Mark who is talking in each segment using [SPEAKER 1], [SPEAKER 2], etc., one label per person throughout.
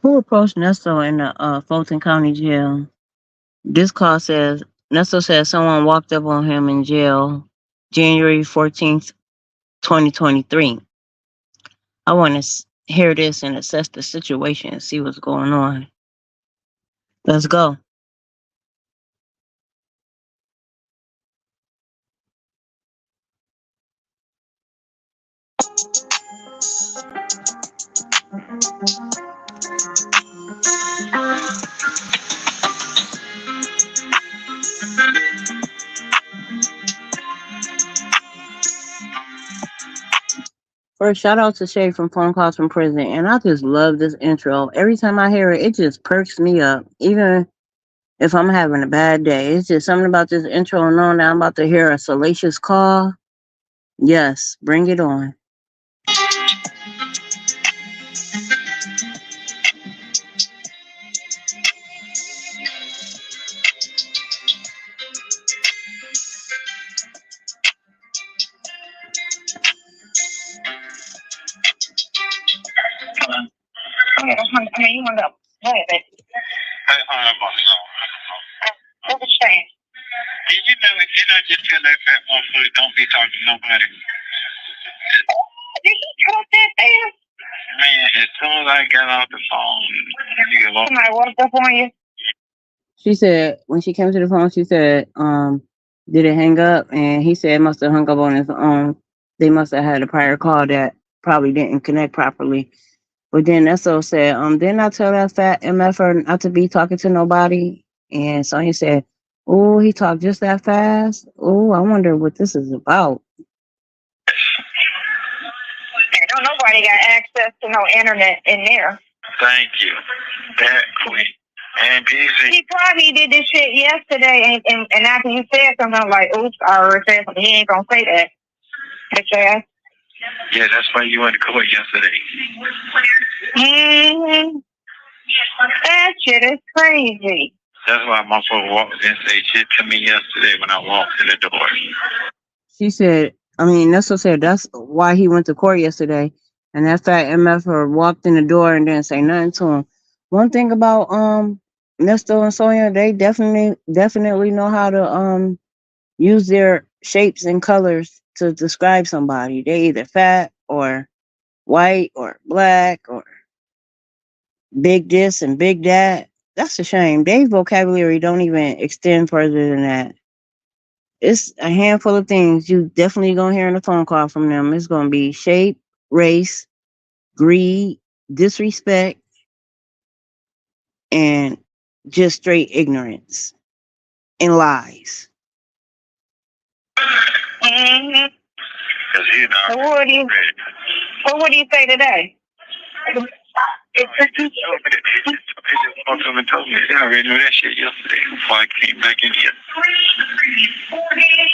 [SPEAKER 1] Who approached Nesto in the Fulton County Jail? This call says Nesto says someone walked up on him in jail January 14th, 2023. I want to hear this and assess the situation and see what's going on. Let's go. First, shout out to Shay from Phone Calls from Prison. And I just love this intro. Every time I hear it, it just perks me up. Even if I'm having a bad day, it's just something about this intro and knowing that I'm about to hear a salacious call. Yes, bring it on. You want to go ahead, baby. Hey, what was saying? Did you know it? Did I just tell that fat motherfucker don't be talking to nobody? Did he cut that there? Man, as soon as I got off the phone, somebody walked up on you. She said when she came to the phone, she said, did it hang up? And he said it must have hung up on his own. They must have had a prior call that probably didn't connect properly. But then Nesto said, didn't I tell that fat MFer not to be talking to nobody? And Sonya said, oh, he talked just that fast. Oh, I wonder what this is about. Don't nobody got access to no internet in there. Thank you. That quick. And busy. He probably did this shit yesterday, and after you said something, I'm like, oops, I already said something. He ain't gonna say that. Bitch ass. Yeah, that's why you went to court yesterday. Mm-hmm. That shit is crazy. That's why my motherfucker walked in and said shit to me yesterday when I walked in the door. She said, Nesto said that's why he went to court yesterday. And that fat MFer walked in the door and didn't say nothing to him. One thing about Nesto and Sonya, they definitely know how to use their shapes and colors to describe somebody. They either fat or white or black or big this and big that. That's a shame. Their vocabulary don't even extend further than that. It's a handful of things you definitely gonna hear in a phone call from them. It's gonna be shape, race, greed, disrespect, and just straight ignorance and lies. Mm-hmm. So what do you say today? Someone told me I already knew that shit yesterday before I came back in here.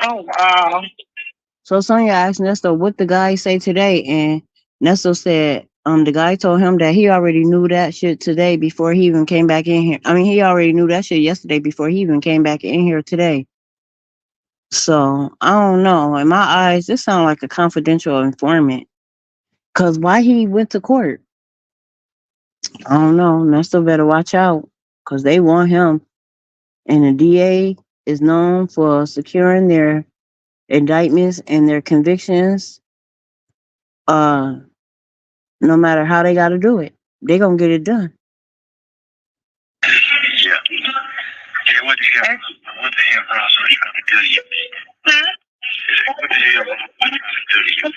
[SPEAKER 1] Oh wow. So Sonya asked Nesto what the guy say today, and Nesto said the guy told him that he already knew that shit today before he even came back in here. He already knew that shit yesterday before he even came back in here today. So I don't know. In my eyes, this sounds like a confidential informant. Cause why he went to court? I don't know. Nesto better watch out. Cause they want him. And the DA is known for securing their indictments and their convictions. Uh no matter how they gotta do it. They gonna get it done. Yeah. Yeah, what the hell Roswell trying to do to you? Huh? What the hell Roswell trying to do to you?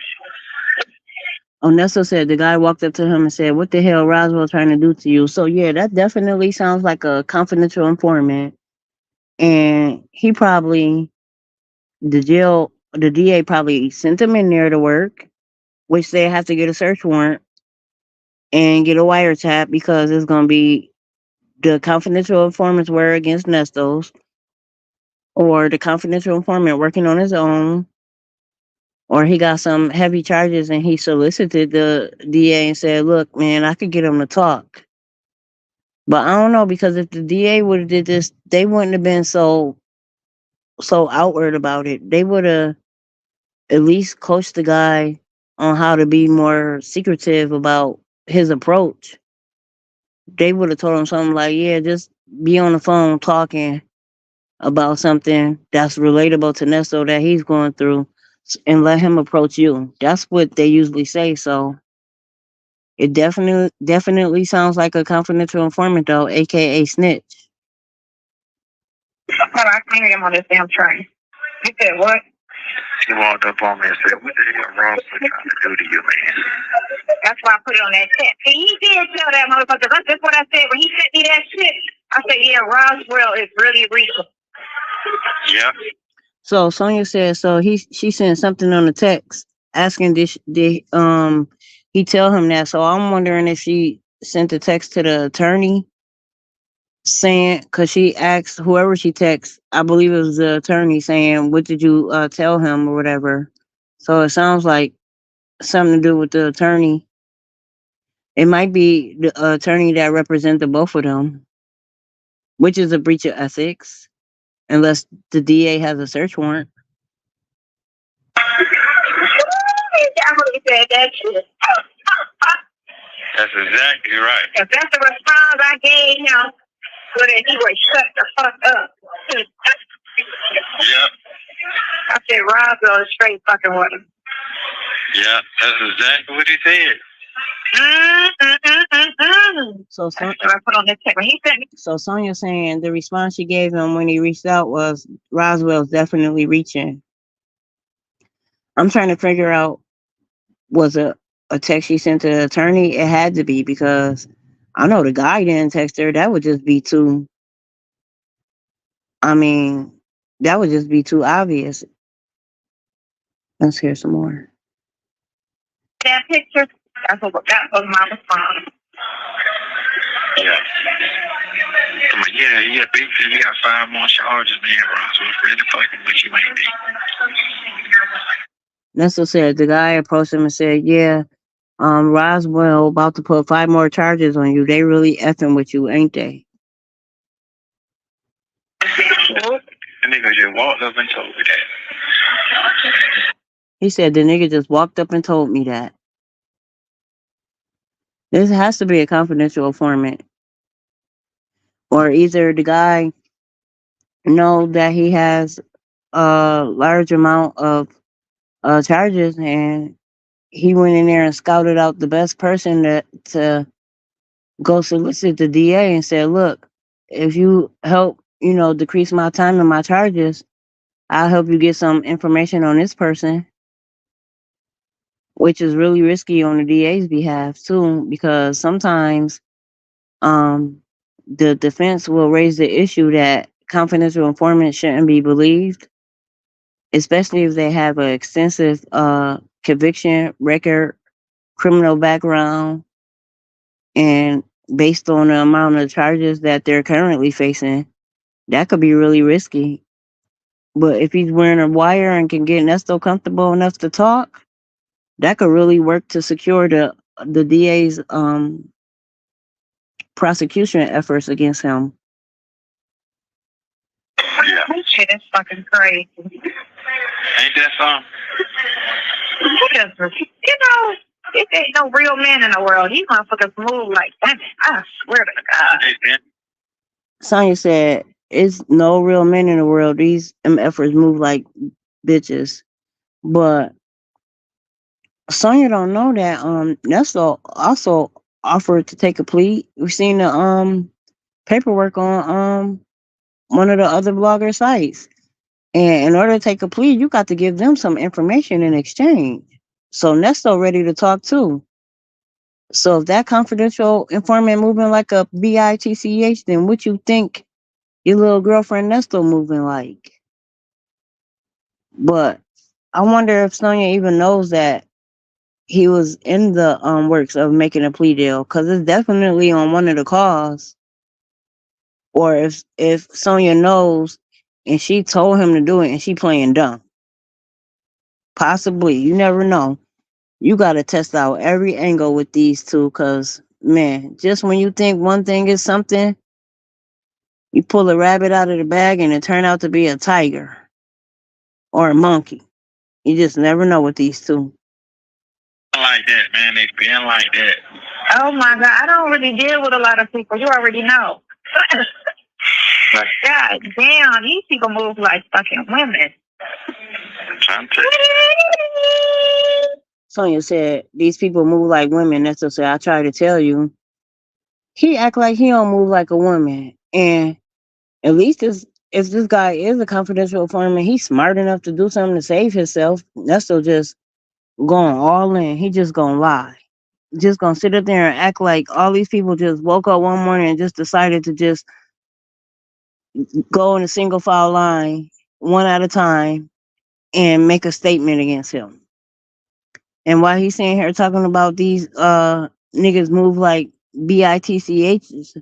[SPEAKER 1] Nesto said the guy walked up to him and said, what the hell Roswell trying to do to you? So yeah, that definitely sounds like a confidential informant. And he probably the DA probably sent him in there to work, which they have to get a search warrant and get a wiretap because it's gonna be the confidential informant's word against Nesto's, or the confidential informant working on his own, or he got some heavy charges and he solicited the DA and said, look, man, I could get him to talk. But I don't know, because if the DA would have did this, they wouldn't have been so outward about it. They would have at least coached the guy on how to be more secretive about his approach. they would have told him something like, yeah, just be on the phone talking about something that's relatable to Nesto that he's going through and let him approach you. That's what they usually say. So it definitely sounds like a confidential informant though, aka snitch.
[SPEAKER 2] But I can't get him on this damn train. He said what? He walked up on me and said, what the hell Roswell trying to do to you, man? That's why I put it on that text. And he did tell that motherfucker. That's just what I said. When he sent me that shit, I said, yeah, Roswell is really real. Yeah.
[SPEAKER 1] So Sonya said, so she sent something on the text asking did he tell him that. So I'm wondering if she sent the text to the attorney saying, because she asked whoever she texts, I believe it was the attorney saying, what did you tell him or whatever. So it sounds like something to do with the attorney. It might be the attorney that represents the both of them, which is a breach of ethics, unless the DA has a search warrant.
[SPEAKER 2] He said that shit. That's exactly right. If that's the response I gave him, so that he would shut the fuck up. Yep. I said Roswell is straight fucking with him. Yeah, that's exactly what he said.
[SPEAKER 1] So Sonya saying the response she gave him when he reached out was Roswell's definitely reaching. I'm trying to figure out, was a text she sent to the attorney? It had to be, because I know the guy didn't text her. That would just be too, that would just be too obvious. Let's hear some more.
[SPEAKER 2] That picture, that was my response. Yeah. Yeah, big shit. You got 5 more charges, man. Roswell really fucking with you, ain't they?
[SPEAKER 1] Nesto said the guy approached him and said, yeah, Roswell about to put 5 more charges on you. They really effing with you, ain't they?
[SPEAKER 2] The nigga just walked up and told me that.
[SPEAKER 1] He said the nigga just walked up and told me that. This has to be a confidential informant. Or either the guy know that he has a large amount of charges and he went in there and scouted out the best person to go solicit the DA and said, look, if you help, decrease my time and my charges, I'll help you get some information on this person, which is really risky on the DA's behalf too, because sometimes the defense will raise the issue that confidential informants shouldn't be believed, especially if they have an extensive conviction record, criminal background, and based on the amount of charges that they're currently facing, that could be really risky. But if he's wearing a wire and can get Nesto comfortable enough to talk, that could really work to secure the DA's prosecution efforts against him.
[SPEAKER 2] Yeah. That shit is fucking crazy. Ain't that something? There ain't no real men in the world. These motherfuckers move like women. I swear to God.
[SPEAKER 1] Sonya said, it's no real men in the world. These MFers move like bitches. But Sonya don't know that Nesto also offered to take a plea. We've seen the paperwork on one of the other blogger sites. And in order to take a plea, you got to give them some information in exchange. So Nesto ready to talk too. So if that confidential informant moving like a bitch, then what you think your little girlfriend Nesto moving like? But I wonder if Sonya even knows that he was in the works of making a plea deal, because it's definitely on one of the calls. Or if Sonya knows and she told him to do it and she playing dumb. Possibly. You never know. You got to test out every angle with these two, because, man, just when you think one thing is something, you pull a rabbit out of the bag and it turn out to be a tiger or a monkey. You just never know with these two.
[SPEAKER 2] Like that, man. They been like that. Oh my God, I don't really deal with a lot of people. You already know. God damn, these people move like fucking women.
[SPEAKER 1] Sonya said, these people move like women. That's what I try to tell you. He act like he don't move like a woman. And at least if this guy is a confidential informant, he's smart enough to do something to save himself. Nesto just going all in. He just gonna lie. Just gonna sit up there and act like all these people just woke up one morning and just decided to just go in a single file line, one at a time, and make a statement against him. And while he's sitting here talking about these niggas move like bitchs,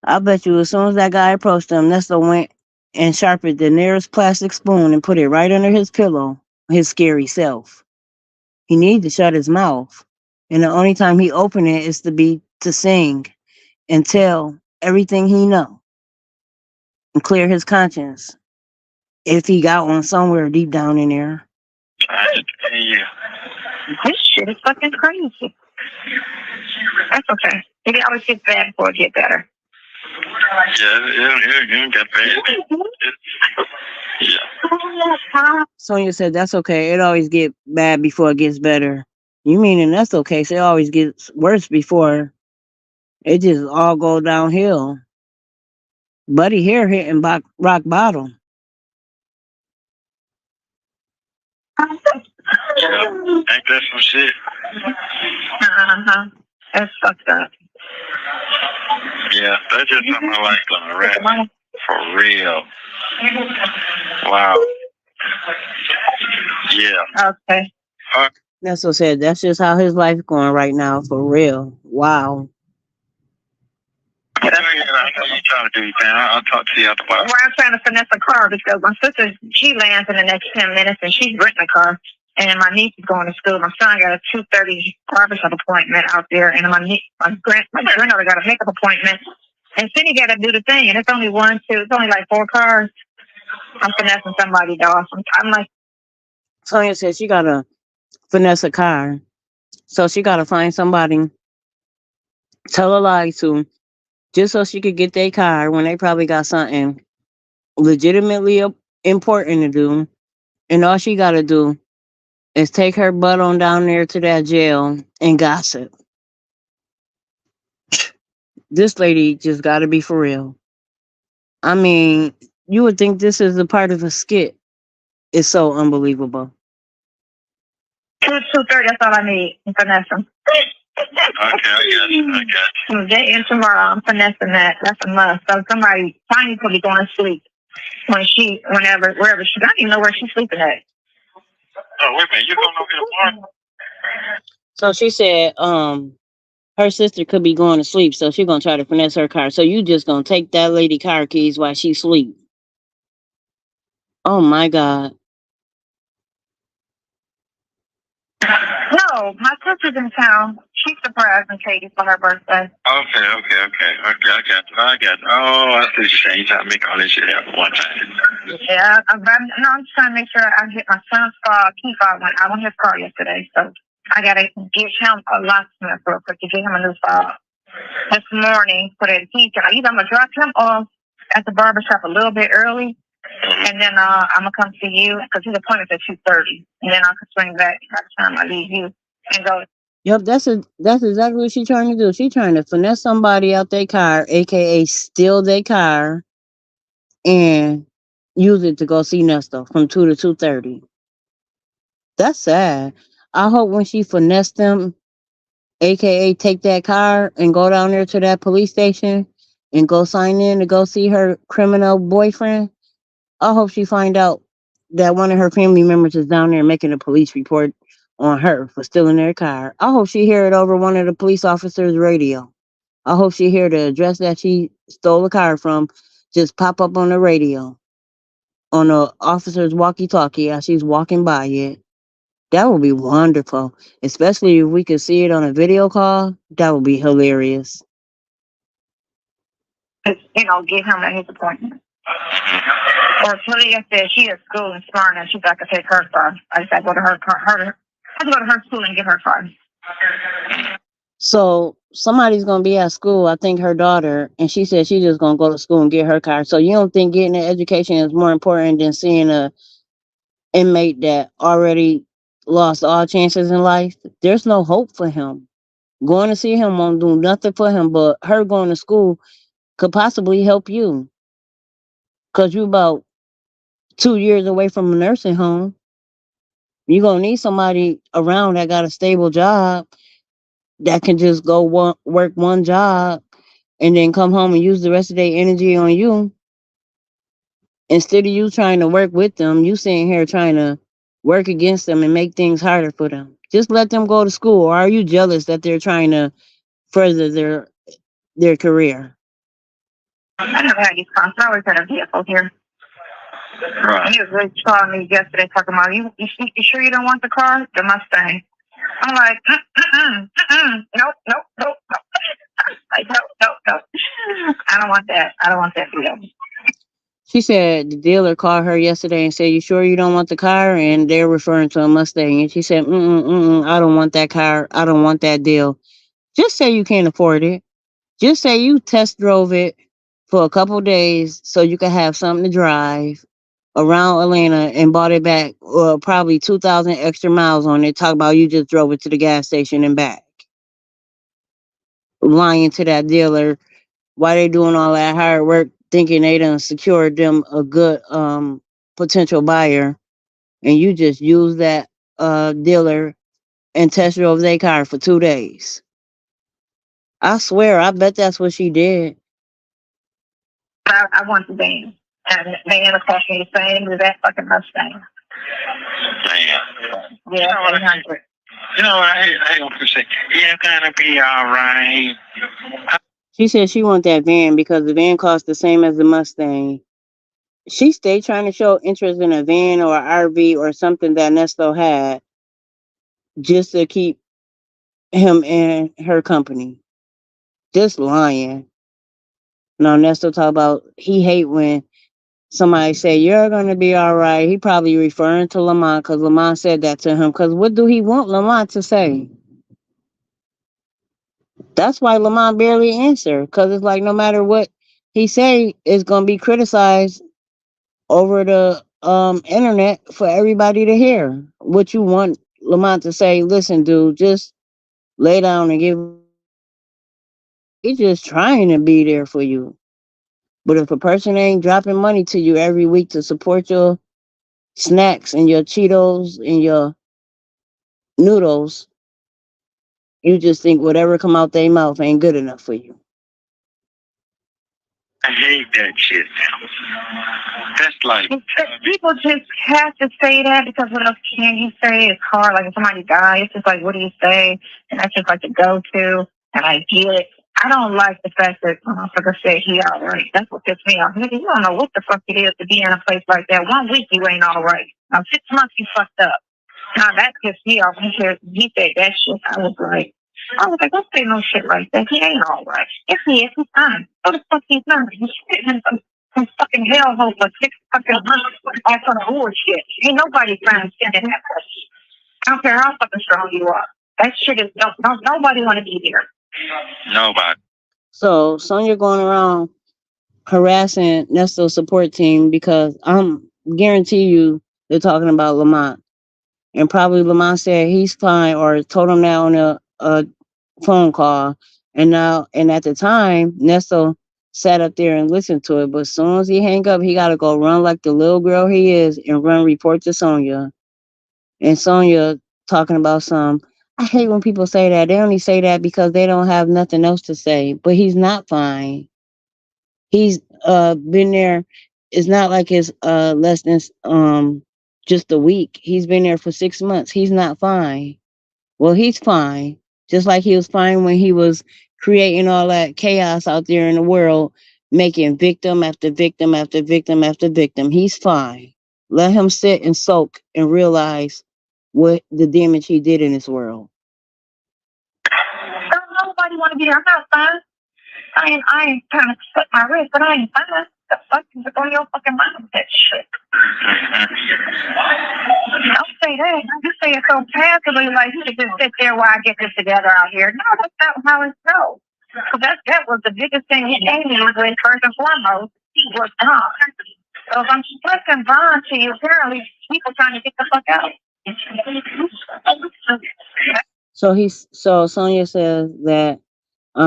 [SPEAKER 1] I bet you as soon as that guy approached him, Nesto went and sharpened the nearest plastic spoon and put it right under his pillow, his scary self. He needs to shut his mouth. And the only time he open it is to sing and tell everything he know and clear his conscience if he got one somewhere deep down in there.
[SPEAKER 2] Yeah. This shit is fucking crazy. That's okay. It always gets bad before it gets better. Yeah, it got bad. Yeah.
[SPEAKER 1] Sonya said that's okay. It always get bad before it gets better. You meaning that's okay? So it always gets worse before it just all go downhill. Buddy here hitting rock bottom.
[SPEAKER 2] Yeah, ain't that some shit? That's fucked up. Yeah, that's just something I like on the rap. For real. Wow. Yeah. Okay.
[SPEAKER 1] That's what said. That's just how his life going right now. For real. Wow.
[SPEAKER 2] I know you're trying to do, man. I'll talk to you after a while. Well, I'm trying to finesse a car because my sister, she lands in the next 10 minutes and she's renting a car. And my niece is going to school. My son got a 2:30 barbershop appointment out there. And my granddaughter got a makeup appointment. And Cindy got to do the thing. And it's only it's only like 4 cars. I'm finessing somebody, though. I'm like.
[SPEAKER 1] Sonya said she got to finesse a car. So she got to find somebody, tell a lie to, just so she could get their car when they probably got something legitimately important to do. And all she got to do is take her butt on down there to that jail and gossip. This lady just got to be for real. I mean, you would think this is a part of a skit. It's so unbelievable.
[SPEAKER 2] 2:30, that's all I need. Finesse them. Okay, I got you. Today and tomorrow, I'm finessing that. That's a must. So somebody, Tiny could be going to sleep wherever she, I don't even know where she's sleeping at. Oh, wait a minute, you going over here tomorrow?
[SPEAKER 1] So she said, her sister could be going to sleep, so she's gonna try to finesse her car. So you just gonna take that lady car keys while she sleep. Oh my God.
[SPEAKER 2] No, my sister's in town. She's surprising Katie for her birthday. Okay. I got you. Oh, I see what you're saying. You trying to make all this shit happen one time. Yeah, I'm just trying to make sure I get my son's key fob went out on his car yesterday, so I gotta give him a locksmith real quick to get him a new fob. This morning, for that key, I'm gonna drop him off at the barbershop a little bit early. And then I'm gonna come see you because his appointment's at 2:30, and then I can swing back by the time I leave you and go.
[SPEAKER 1] Yep, that's exactly what she's trying to do. She's trying to finesse somebody out their car, aka steal their car, and use it to go see Nesto from 2 to 2:30. That's sad. I hope when she finesse them, aka take that car and go down there to that police station and go sign in to go see her criminal boyfriend. I hope she find out that one of her family members is down there making a police report on her for stealing their car. I hope she hear it over one of the police officers' radio. I hope she hear the address that she stole the car from just pop up on the radio, on the officer's walkie-talkie as she's walking by it. That would be wonderful, especially if we could see it on a video call. That would be hilarious.
[SPEAKER 2] Give him at his appointment. Or Talia said she at school in Smyrna and she's got to take her car. I just got to go to her school and get her car.
[SPEAKER 1] So somebody's gonna be at school, I think her daughter, and she said she's just gonna go to school and get her car. So you don't think getting an education is more important than seeing a inmate that already lost all chances in life? There's no hope for him. Going to see him won't do nothing for him, but her going to school could possibly help you. Cause you about 2 years away from a nursing home. You're gonna need somebody around that got a stable job that can just go work one job and then come home and use the rest of their energy on you. Instead of you trying to work with them, you sitting here trying to work against them and make things harder for them. Just let them go to school. Or are you jealous that they're trying to further their career?
[SPEAKER 2] I never had these cars. I always had a vehicle here. Right. And he was really calling me yesterday talking about, you sure you don't want the car? The Mustang. I'm like, nope. Like, nope. I don't want that. I don't want that deal.
[SPEAKER 1] She said the dealer called her yesterday and said, you sure you don't want the car? And they're referring to a Mustang. And she said, I don't want that car. I don't want that deal. Just say you can't afford it. Just say you test drove it for a couple days so you could have something to drive around Atlanta and bought it back, probably 2,000 extra miles on it. Talk about you just drove it to the gas station and back. Lying to that dealer. Why they doing all that hard work thinking they done secured them a good potential buyer, and you just use that dealer and test drove their car for 2 days. I swear, I bet that's what she did.
[SPEAKER 2] I want the van. And the van will cost me the same as that fucking Mustang. Damn. Yeah, $800. You know what? I hate when people say, "Yeah, gonna be all right."
[SPEAKER 1] She said she want that van because the van costs the same as the Mustang. She stayed trying to show interest in a van or an RV or something that Nesto had just to keep him in her company. Just lying. Now Nesto talk about he hate when somebody say you're gonna be all right. He probably referring to Lamont because Lamont said that to him. Because what do he want Lamont to say? That's why Lamont barely answer. Because it's like no matter what he say, it's gonna be criticized over the internet for everybody to hear. What you want Lamont to say? Listen, dude, just lay down and give. He's just trying to be there for you. But if a person ain't dropping money to you every week to support your snacks and your Cheetos and your noodles, you just think whatever come out their mouth ain't good enough for you.
[SPEAKER 2] I hate that shit now. That's like people just have to say that because what else can you say? It's hard. Like if somebody dies, it's just like what do you say? And that's just like the go-to. And I get it. I don't like the fact that motherfucker said he all right. That's what pissed me off. Nigga, you don't know what the fuck it is to be in a place like that. 1 week you ain't all right. Now 6 months you fucked up. Now that pissed me off. He said that shit. I was like, don't say no shit like that. He ain't all right. If he is, he's fine. What the fuck he's not? He's sitting in some fucking hellhole for 6 fucking months on some bullshit. Ain't nobody trying to stand in that person. I don't care how fucking strong you are. That shit is, nobody want to be there. Nobody.
[SPEAKER 1] So Sonya going around harassing Nesto's support team because I'm guarantee you they're talking about Lamont. And probably Lamont said he's fine or told him that on a phone call. And at the time, Nesto sat up there and listened to it. But as soon as he hang up, he got to go run like the little girl he is and run report to Sonya. And Sonya talking about I hate when people say that. They only say that because they don't have nothing else to say. But he's not fine. He's been there. It's not like it's less than just a week. He's been there for 6 months. He's not fine. Well, he's fine. Just like he was fine when he was creating all that chaos out there in the world, making victim after victim after victim after victim. He's fine. Let him sit and soak and realize what the damage he did in this world.
[SPEAKER 2] Don't nobody want to be there. I'm not fine. I ain't trying to cut my wrist, but I ain't fine. The fuck is on your fucking mind with that shit? Don't say that. You say it so passively, like you should just sit there while I get this together out here. No, that's not how it goes. So that was the biggest thing he gave me was first and foremost was Bond. So if I'm fucking Bond to you, apparently people trying to get the fuck out.
[SPEAKER 1] So Sonya says that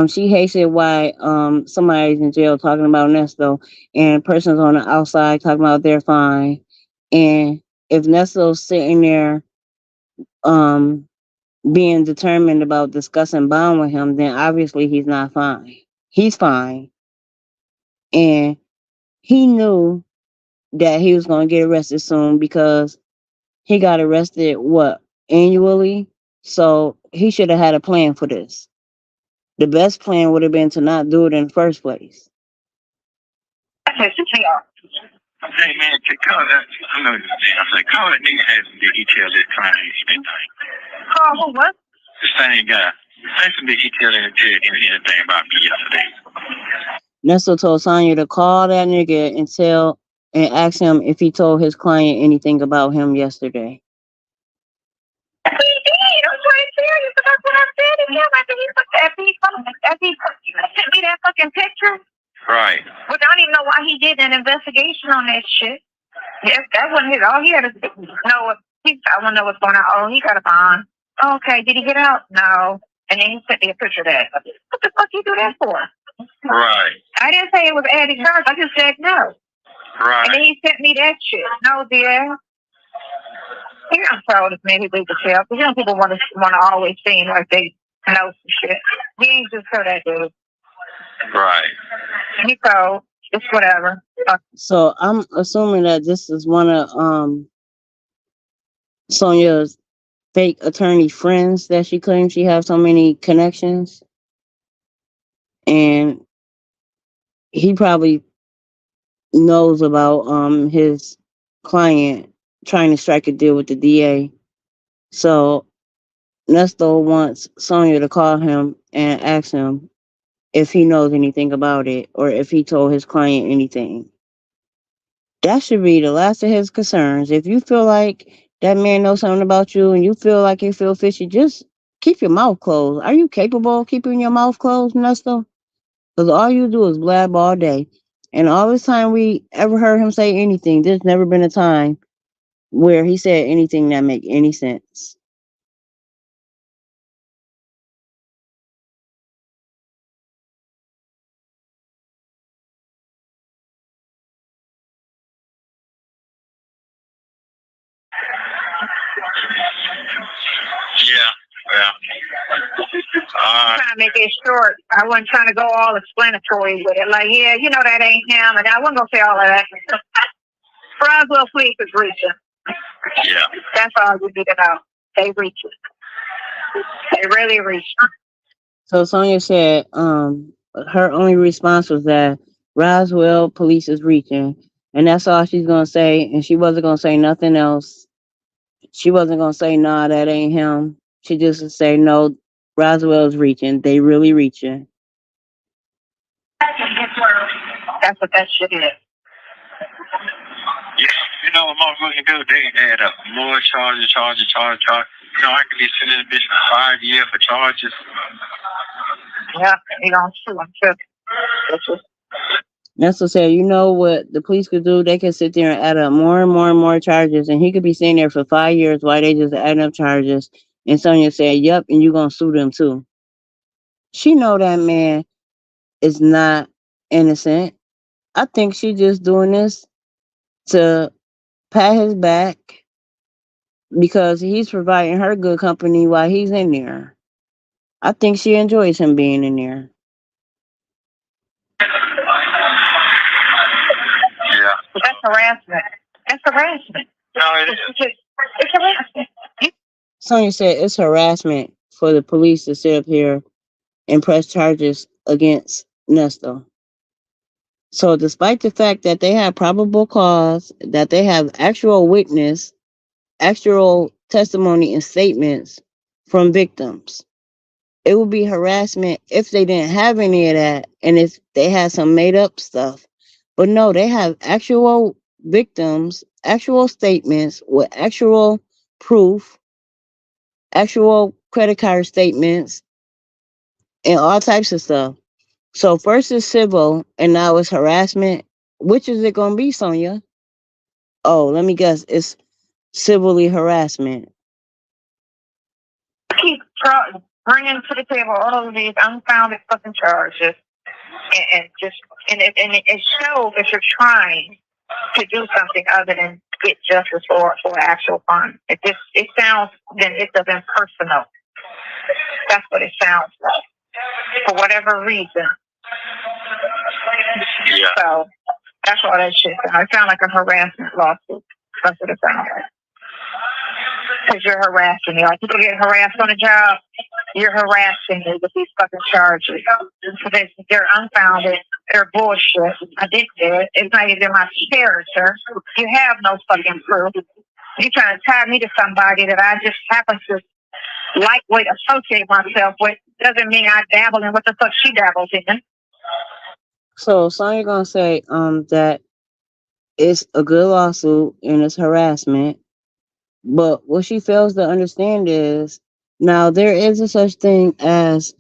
[SPEAKER 1] she hates it why somebody's in jail talking about Nesto and persons on the outside talking about they're fine. And if Nesto's sitting there being determined about discussing Bond with him, then obviously he's not fine. He's fine. And he knew that he was going to get arrested soon because he got arrested, annually? So he should have had a plan for this. The best plan would have been to not do it in the first place.
[SPEAKER 2] Hey man, call that. I know this thing. I said, call that nigga has the detail this time. Call who? What? The same guy. Thanks for the detail and tell anything about me yesterday.
[SPEAKER 1] Nesto told Sonya to call that nigga and ask him if he told his client anything about him yesterday.
[SPEAKER 2] He did. I'm trying to tell you, but that's what I said to him. I said he sent me that fucking picture. Right. But I don't even know why he did an investigation on that shit. Yes, that wasn't his. All he had to know I want to know what's going on. Oh, he got a bond. Okay, did he get out? No. And then he sent me a picture of that. What the fuck you do that for? Right. I didn't say it was added charge. I just said no. Right. And then he sent me that shit. No, dear. He got told us maybe we could tell. Because young people want to always seem like they know some shit. He ain't just for that dude. Right. He told. It's whatever.
[SPEAKER 1] So I'm assuming that this is one of Sonya's fake attorney friends that she claims she has so many connections. And he probably knows about his client trying to strike a deal with the DA. So Nesto wants Sonya to call him and ask him if he knows anything about it or if he told his client anything. That should be the last of his concerns. If you feel like that man knows something about you and you feel like you feel fishy, just keep your mouth closed. Are you capable of keeping your mouth closed, Nesto? Because all you do is blab all day. And all this time we ever heard him say anything, there's never been a time where he said anything that make any sense.
[SPEAKER 2] Yeah. I'm trying to make it short. I wasn't trying to go all explanatory with it. Like, yeah, you know that ain't him. And I wasn't going to say all of that. Roswell P.D is reaching. Yeah. That's all you need to know. They reach it. They really reach it.
[SPEAKER 1] So Sonya said her only response was that Roswell police is reaching. And that's all she's going to say. And she wasn't going to say nothing else. She wasn't going to say, nah, that ain't him. She just would say, no, Roswell's reaching. They really reaching.
[SPEAKER 2] That's what that shit is. Yeah, you know what motherfuckers do? They add up more charges. You know, I could be sitting in a bitch for 5 years for charges. Yeah, they don't sue them too.
[SPEAKER 1] Nesto said, you know what the police could do? They could sit there and add up more and more and more charges, and he could be sitting there for 5 years while they just adding up charges. And Sonya said, yep, and you're going to sue them too. She know that man is not innocent. I think she just doing this to pat his back because he's providing her good company while he's in there. I think she enjoys him being in there.
[SPEAKER 2] Yeah. That's harassment. That's harassment. No, it is. It's harassment.
[SPEAKER 1] Sonya said it's harassment for the police to sit up here and press charges against Nesto. So despite the fact that they have probable cause, that they have actual witness, actual testimony and statements from victims, it would be harassment if they didn't have any of that and if they had some made up stuff. But no, they have actual victims, actual statements with actual proof, actual credit card statements, and all types of stuff. So first is civil, and now it's harassment. Which is it gonna be, Sonya? Oh, let me guess. It's civilly harassment.
[SPEAKER 2] Keep bringing to the table all of these unfounded fucking charges, and it shows that you're trying to do something other than get justice for actual fun. It sounds then it doesn't personal. That's what it sounds like. For whatever reason. Yeah. So that's all that shit sounds. It sounds like a harassment lawsuit. That's what it sounds like. Because you're harassing me. Like people get harassed on a job, you're harassing me with these fucking charges. So they're unfounded. They're bullshit. I did it. It's not even my character. You have no fucking proof. You're trying to tie me to somebody that I just happen to lightweight associate myself with. Doesn't mean I dabble in what the fuck she dabbles in.
[SPEAKER 1] So Sonya gonna say that it's a good lawsuit and it's harassment. But what she fails to understand is now there is a such thing as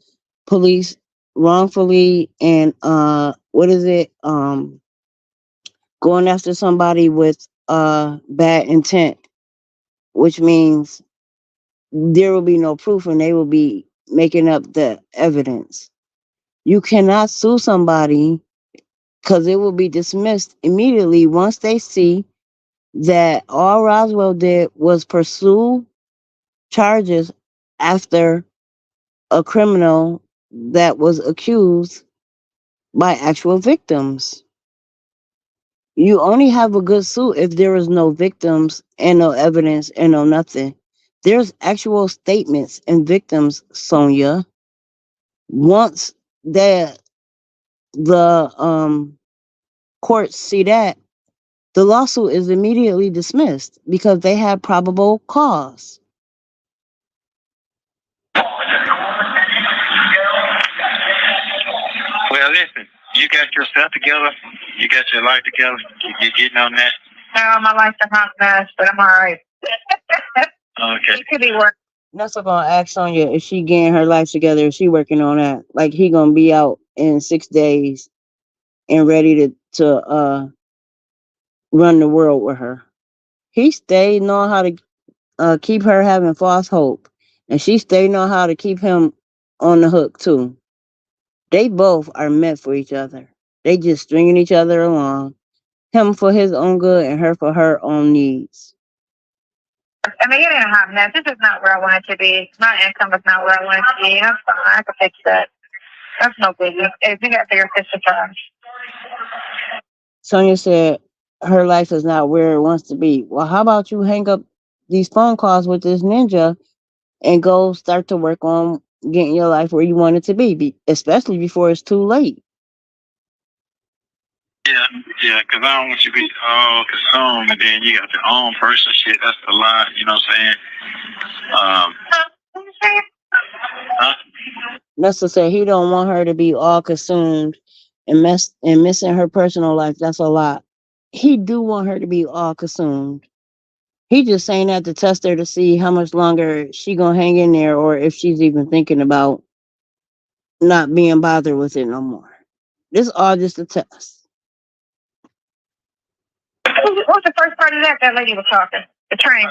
[SPEAKER 1] police wrongfully and going after somebody with bad intent, which means there will be no proof and they will be making up the evidence. You cannot sue somebody because it will be dismissed immediately once they see that all Roswell did was pursue charges after a criminal that was accused by actual victims. You only have a good suit if there is no victims and no evidence and no nothing. There's actual statements and victims, Sonya. Once the courts see that, the lawsuit is immediately dismissed because they have probable cause.
[SPEAKER 2] Well, listen, you got yourself together. You got your life together. You getting on that? No, my life's a hot mess, but I'm all right. Okay. It could be worse.
[SPEAKER 1] Nesto gonna ask Sonya if she getting her life together, if she working on that. Like he gonna be out in 6 days and ready to run the world with her. He stayed knowing how to keep her having false hope, and she stayed knowing how to keep him on the hook too. They both are meant for each other. They just stringing each other along. Him for his own good and her for her own needs.
[SPEAKER 2] I mean, it ain't a hot mess. This is not where I want it to be. My income is not where I want it to be. That's fine. I can fix that. That's no biggie. If you got to figure this time.
[SPEAKER 1] Sonya said her life is not where it wants to be. Well, how about you hang up these phone calls with this ninja and go start to work on getting your life where you want it to be, especially before it's too late.
[SPEAKER 2] Yeah, because I don't want you to be all consumed, and then you got your own personal shit. That's a lot, you know what I'm saying?
[SPEAKER 1] Nesto said he don't want her to be all consumed and missing her personal life. That's a lot. He do want her to be all consumed. He just saying that to test her to see how much longer she gonna hang in there, or if she's even thinking about not being bothered with it no more. This is all just a test.
[SPEAKER 2] What was the first part of that lady was talking? The train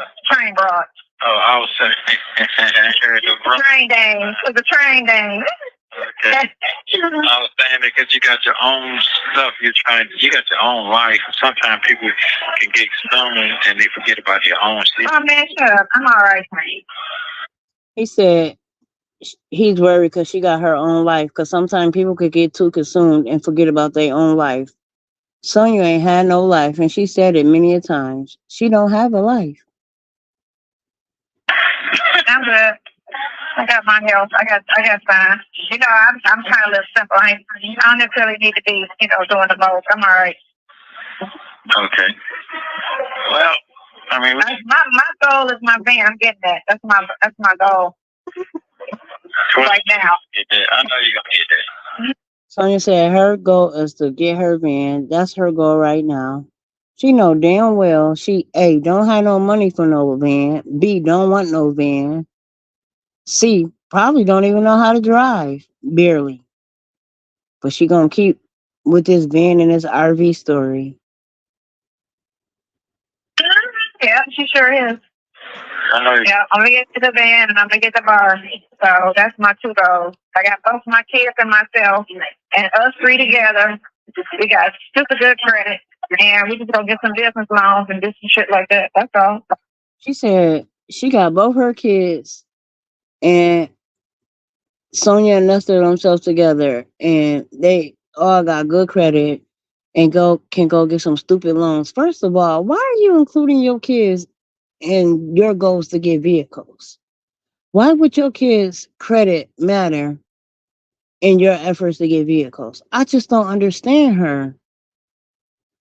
[SPEAKER 2] broad. Oh, I was saying the train dang. It was the train dang. Okay. I was saying because you got your own stuff. You got your own life. Sometimes people can get stoned and they forget about their own shit. Oh man, shut up. I'm all right, honey.
[SPEAKER 1] He said he's worried because she got her own life. Because sometimes people could get too consumed and forget about their own life. Sonya ain't had no life, and she said it many a times. She don't have a life.
[SPEAKER 2] I'm good. I got my health. I got fine. You know, I'm trying to live simple. I don't necessarily need to be, doing the most. I'm all right. Okay. Well, I mean, my goal is my van. I'm getting that. That's my goal right now. I know you're gonna get that.
[SPEAKER 1] Sonya said her goal is to get her van. That's her goal right now. She know damn well she A don't have no money for no van. B don't want no van. C probably don't even know how to drive. Barely. But she gonna keep with this van and this RV story.
[SPEAKER 2] Yeah, she sure is. I know. Yeah, I'm gonna get to the van and I'm gonna get the bar. So that's my two goals. I got both my kids and myself, and us three together. We got super good credit, and we just gonna get some business loans and do some shit like that. That's all.
[SPEAKER 1] She said she got both her kids and Sonya and Nesto themselves together, and they all got good credit and can go get some stupid loans. First of all, why are you including your kids in your goals to get vehicles? Why would your kids' credit matter in your efforts to get vehicles? I just don't understand her.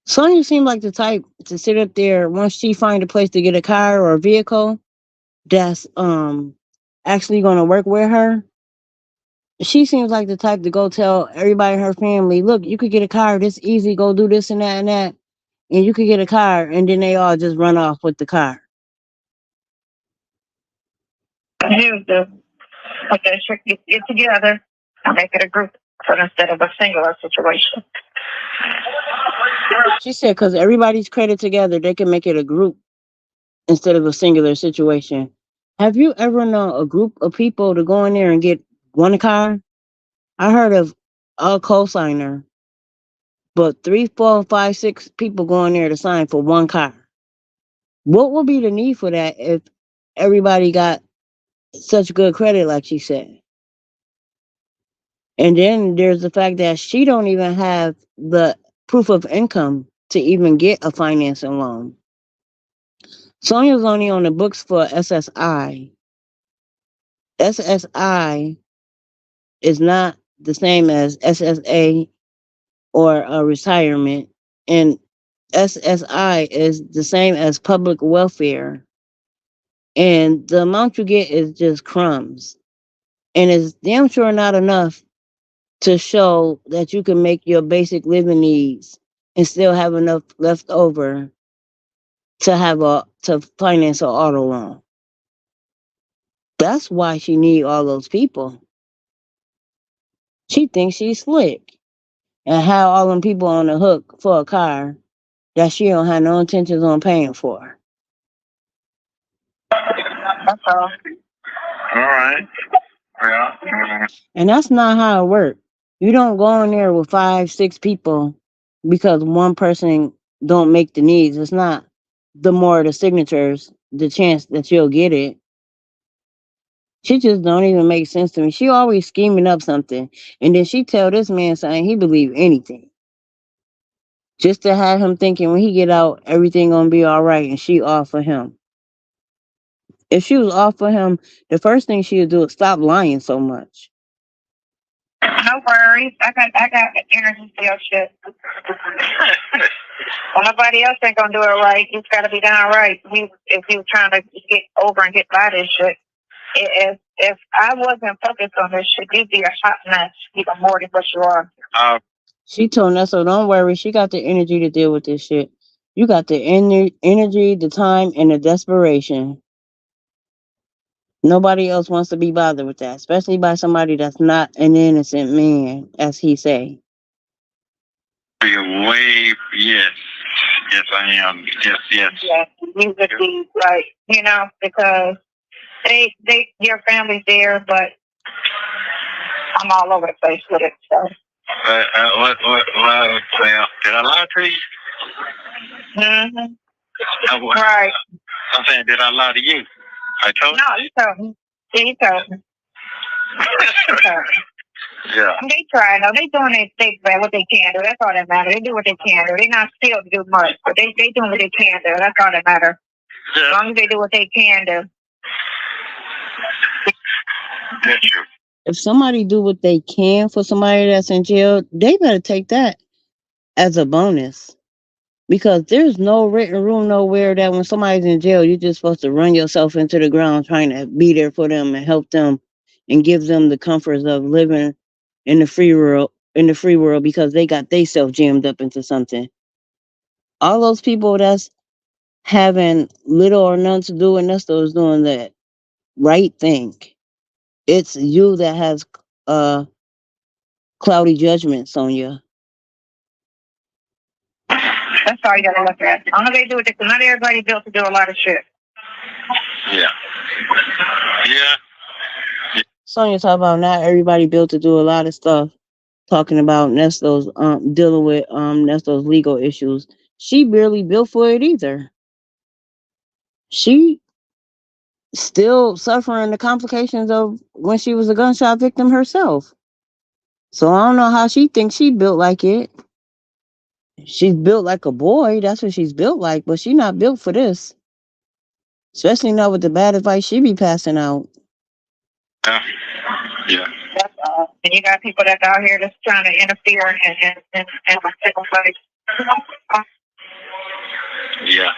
[SPEAKER 1] Sonya seemed like the type to sit up there once she find a place to get a car or a vehicle that's actually gonna work with her. She seems like the type to go tell everybody in her family, look, you could get a car this easy, go do this and that, and you could get a car, and then they all just run off with the car.
[SPEAKER 2] You do. Okay, sure. Get together and make it a group instead of a singular situation.
[SPEAKER 1] She said, because everybody's credit together, they can make it a group instead of a singular situation. Have you ever known a group of people to go in there and get one car? I heard of a co-signer, but 3, 4, 5, 6 people go in there to sign for one car. What would be the need for that if everybody got such good credit, like she said? And then there's the fact that she don't even have the proof of income to even get a financing loan. Sonya's only on the books for SSI. SSI is not the same as SSA or a retirement, and SSI is the same as public welfare. And the amount you get is just crumbs. And it's damn sure not enough to show that you can make your basic living needs and still have enough left over to finance an auto loan. That's why she need all those people. She thinks she's slick and have all them people on the hook for a car that she don't have no intentions on paying for.
[SPEAKER 2] That's all. All right. Yeah.
[SPEAKER 1] And that's not how it works. You don't go in there with 5, 6 people because one person don't make the needs. It's not the more the signatures, the chance that you'll get it. She just don't even make sense to me. She always scheming up something. And then she tell this man something, he believe anything. Just to have him thinking when he get out, everything gonna be all right and she off for him. If she was off for him, the first thing she would do is stop lying so much.
[SPEAKER 2] No worries. I got energy for your shit. Well, nobody else ain't gonna do it right. It's gotta be done right. If you trying to get over and get by this shit. If I wasn't focused on this shit, you'd be a hot mess even more than what you are.
[SPEAKER 1] She told us, so don't worry, she got the energy to deal with this shit. You got the energy, the time, and the desperation. Nobody else wants to be bothered with that, especially by somebody that's not an innocent man, as he say.
[SPEAKER 2] Way, yes. Yes, I am. Yes. Yeah, you would be right, because your family's there, but I'm all over the place with it, so. Well, did I lie to you? Mm-hmm. Right. I'm saying, did I lie to you? I told you? No, you told me. Yeah, you told me. Yeah. They try, though. They doing what they can do. That's all that matters. They do what they can do. They're not still to do much, but they doing what they can do. That's all that matters. Yeah. As long as they do what they can do. That's true.
[SPEAKER 1] If somebody do what they can for somebody that's in jail, they better take that as a bonus. Because there's no written rule nowhere that when somebody's in jail, you're just supposed to run yourself into the ground trying to be there for them and help them and give them the comforts of living in the in the free world because they got theyself jammed up into something. All those people that's having little or none to do with Nesto is doing that right thing. It's you that has cloudy judgment, Sonya.
[SPEAKER 2] That's all you gotta look at. I know they do it because not everybody built to do a lot of shit.
[SPEAKER 3] Yeah. Yeah.
[SPEAKER 1] Sonya talk about not everybody built to do a lot of stuff. Talking about Nesto's dealing with Nesto's legal issues. She barely built for it either. She still suffering the complications of when she was a gunshot victim herself. So I don't know how she thinks she built like it. She's built like a boy. That's what she's built like, but she's not built for this. Especially not with the bad advice she be passing out.
[SPEAKER 3] Yeah.
[SPEAKER 2] That's all. And you got people that's out here that's trying to interfere and like,
[SPEAKER 3] yeah.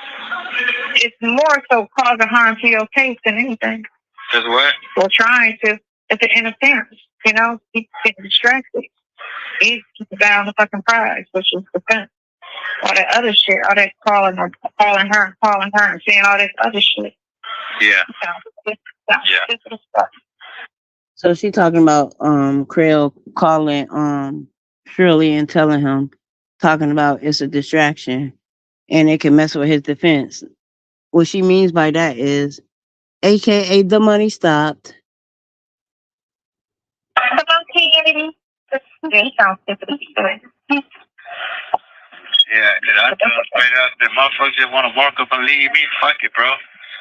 [SPEAKER 2] It's more so causing harm to your case than anything.
[SPEAKER 3] That's what?
[SPEAKER 2] We're trying to. It's an interference. You know, he's getting distracted. He's down the fucking prize, which is defense. All that other shit, all that calling her, and seeing all this other shit.
[SPEAKER 3] Yeah.
[SPEAKER 2] Yeah.
[SPEAKER 1] So she talking about Crail calling Shirley and telling him, talking about it's a distraction and it can mess with his defense. What she means by that is, AKA the money stopped.
[SPEAKER 2] Come on, Kennedy. Yeah, he sounds stupid.
[SPEAKER 3] Yeah, I tell her straight up, the motherfuckers just want to walk up and leave me, fuck it, bro.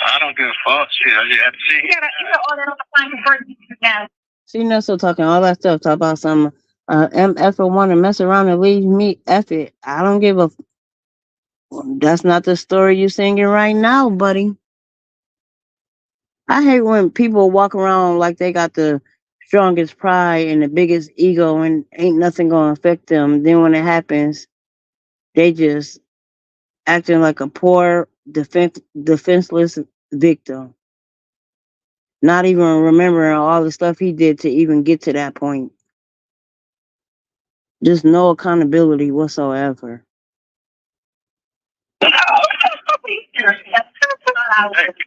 [SPEAKER 3] I don't give a fuck. Shit, I just have to see.
[SPEAKER 2] You gotta order on the phone for now.
[SPEAKER 1] See, Nesto talking all that stuff, talk about some MF will want to mess around and leave me. F it. I don't give a. That's not the story you singing right now, buddy. I hate when people walk around like they got the strongest pride and the biggest ego and ain't nothing gonna affect them. Then when it happens, they just acting like a poor defenseless victim. Not even remembering all the stuff he did to even get to that point. Just no accountability whatsoever.
[SPEAKER 3] Hey,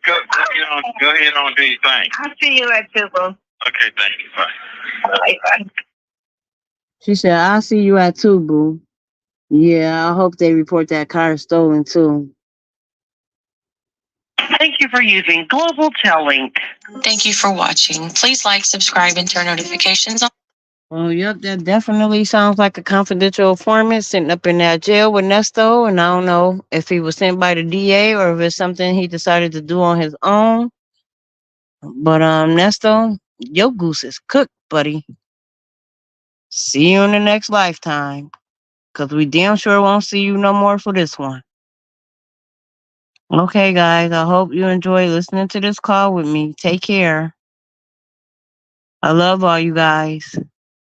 [SPEAKER 3] go ahead on do your thing.
[SPEAKER 2] I'll see you at 2, boo.
[SPEAKER 3] Okay, thank you. Bye.
[SPEAKER 2] Bye.
[SPEAKER 1] She said, I'll see you at 2, boo. Yeah, I hope they report that car stolen too.
[SPEAKER 4] Thank you for using Global Link.
[SPEAKER 5] Thank you for watching. Please like, subscribe, and turn notifications on.
[SPEAKER 1] Well, yep, that definitely sounds like a confidential informant sitting up in that jail with Nesto, and I don't know if he was sent by the DA or if it's something he decided to do on his own. But Nesto, your goose is cooked, buddy. See you in the next lifetime, because we damn sure won't see you no more for this one. Okay, guys, I hope you enjoy listening to this call with me. Take care. I love all you guys.